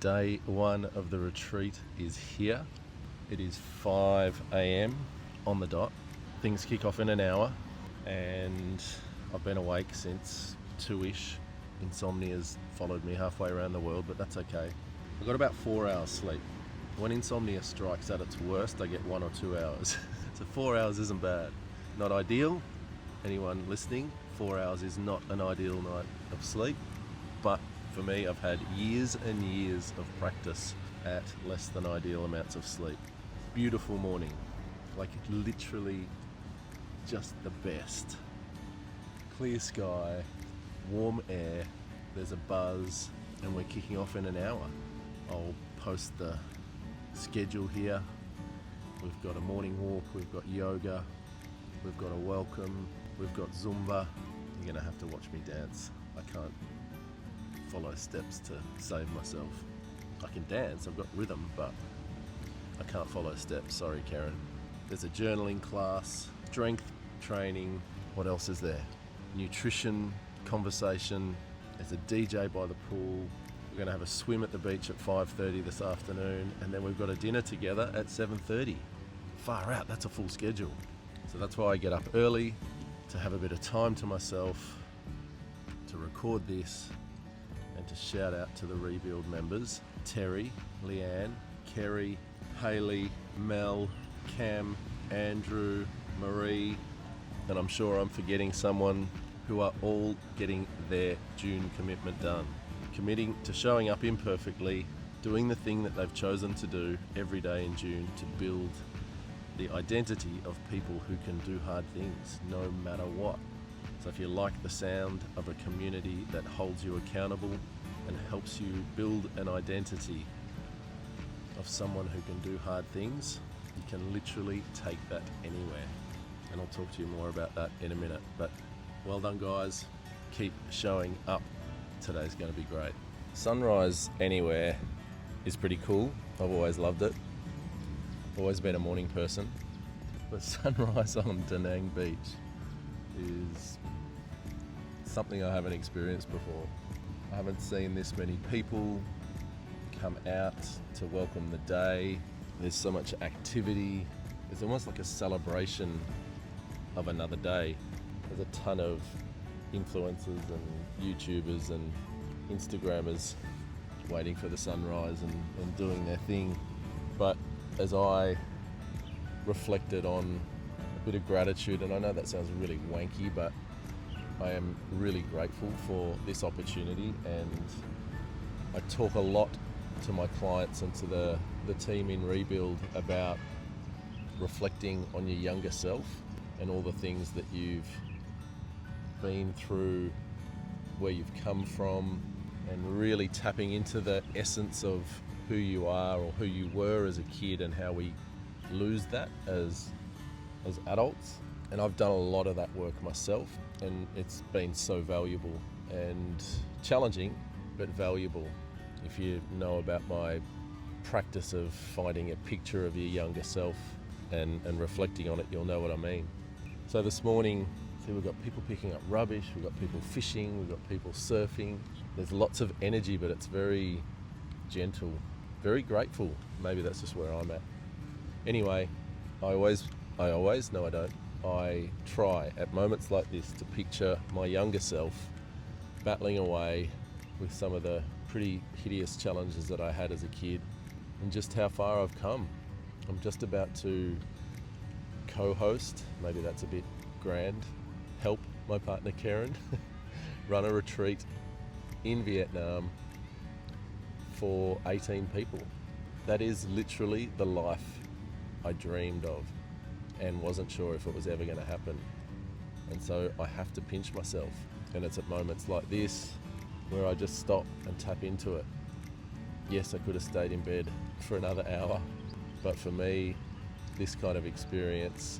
Day one of the retreat is here. It is 5 a.m. on the dot. Things kick off in an hour and I've been awake since 2ish. Insomnia's followed me halfway around the world, but that's okay. I've got about 4 hours sleep. When insomnia strikes at its worst, I get 1 or 2 hours. So 4 hours isn't bad. Not ideal. Anyone listening, 4 hours is not an ideal night of sleep, but for me, I've had years and years of practice at less than ideal amounts of sleep. Beautiful morning, like literally just the best. Clear sky, warm air, there's a buzz, and we're kicking off in an hour. I'll post the schedule here. We've got a morning walk, we've got yoga, we've got a welcome, we've got Zumba. You're gonna have to watch me dance. I can't follow steps to save myself. I can dance, I've got rhythm, but I can't follow steps, sorry Keren. There's a journaling class, strength training, what else is there? Nutrition, conversation, there's a DJ by the pool. We're gonna have a swim at the beach at 5:30 this afternoon, and then we've got a dinner together at 7:30. Far out, that's a full schedule. So that's why I get up early, to have a bit of time to myself, to record this, and to shout out to the Rebuild members, Terry, Leanne, Kerry, Hayley, Mel, Cam, Andrew, Marie, and I'm sure I'm forgetting someone, who are all getting their June commitment done. Committing to showing up imperfectly, doing the thing that they've chosen to do every day in June to build the identity of people who can do hard things, no matter what. So if you like the sound of a community that holds you accountable and helps you build an identity of someone who can do hard things, you can literally take that anywhere. And I'll talk to you more about that in a minute. But well done guys, keep showing up. Today's going to be great. Sunrise anywhere is pretty cool. I've always loved it. Always been a morning person. But sunrise on Da Nang Beach is something I haven't experienced before. I haven't seen this many people come out to welcome the day. There's so much activity. It's almost like a celebration of another day. There's a ton of influencers and YouTubers and Instagrammers waiting for the sunrise and doing their thing. But as I reflected on a bit of gratitude, and I know that sounds really wanky, but I am really grateful for this opportunity, and I talk a lot to my clients and to the team in Rebuild about reflecting on your younger self and all the things that you've been through, where you've come from, and really tapping into the essence of who you are or who you were as a kid and how we lose that as adults. And I've done a lot of that work myself, and it's been so valuable and challenging, but valuable. If you know about my practice of finding a picture of your younger self and reflecting on it, you'll know what I mean. So this morning, see, we've got people picking up rubbish, we've got people fishing, we've got people surfing. There's lots of energy, but it's very gentle, very grateful. Maybe that's just where I'm at. Anyway, I always, no I don't, I try at moments like this to picture my younger self battling away with some of the pretty hideous challenges that I had as a kid, and just how far I've come. I'm just about to co-host, maybe that's a bit grand, help my partner Keren run a retreat in Vietnam for 18 people. That is literally the life I dreamed of and wasn't sure if it was ever going to happen. And so I have to pinch myself, and it's at moments like this where I just stop and tap into it. Yes, I could have stayed in bed for another hour, but for me, this kind of experience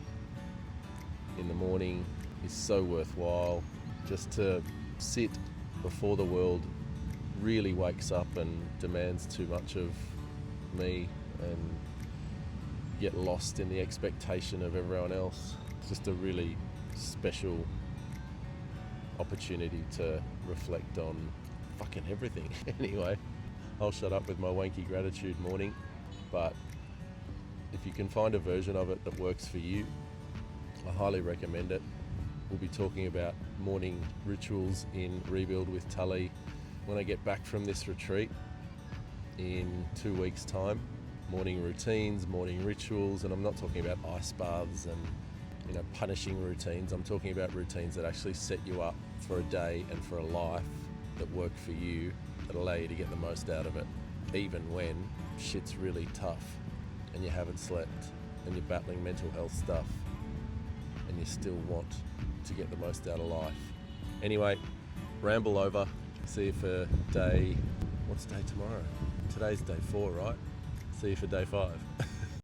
in the morning is so worthwhile, just to sit before the world really wakes up and demands too much of me and get lost in the expectation of everyone else. It's just a really special opportunity to reflect on fucking everything. Anyway, I'll shut up with my wanky gratitude morning. But if you can find a version of it that works for you, I highly recommend it. We'll be talking about morning rituals in Rebuild with Tully when I get back from this retreat in 2 weeks' time. Morning routines, morning rituals, and I'm not talking about ice baths and punishing routines. I'm talking about routines that actually set you up for a day and for a life that work for you, that allow you to get the most out of it, even when shit's really tough and you haven't slept and you're battling mental health stuff and you still want to get the most out of life. Anyway, ramble over. See you for day... What's day tomorrow? Today's day 4, right? See you for day 5.